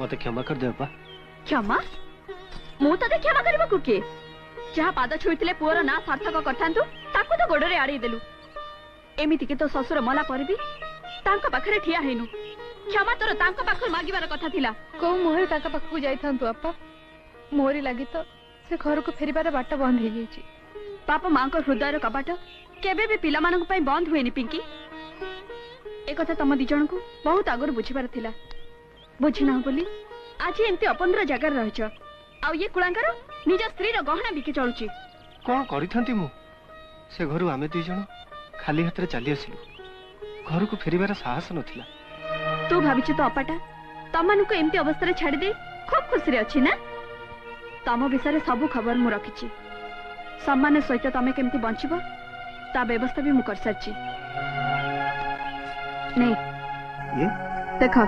मते क्षमा कर दे अपा। क्षमा मु तते क्षमा करबा को के जहा पाद छुईतिले पुअर ना सार्थक करथांतु ताकू तो गोडरे आड़ी देलु एमिति के तो ससुर मला पर भी तांका पाखरे ठिया हेनु क्षमा तोर तांका पाखर मागिबार कथा थिला को मोहरे तांका पाखकु जाइथांतु अपा मोरी लागि तो से घर को फेरिबार बाट बंद हे गेछि बापा मां को हृदय कबाट केबे भी पिला मानक पई बंद हुएनी पिंकी ए कथा तम दी जण को बहुत आगर बुझिबार थिला बुझिना बोली आज एंती अपंद्र जगह रहछ आ ये कुळांकर निज स्त्री रो गहना बिके चलुची कोन करिथंती मु से घरु आमे दुई जण खाली हाथ रे चली आसिलु घर को फेरिबार साहस नथिला तू भाबिछ तो अपाटा तमन को एंती अवस्था रे छाडी दे खूब खुशी रे अछि ना तम विषय सब खबर मु रखिछि सम्मान सहित तमे केमती बंचिबो ता व्यवस्था भी मु कर सारछि नहीं ये देखो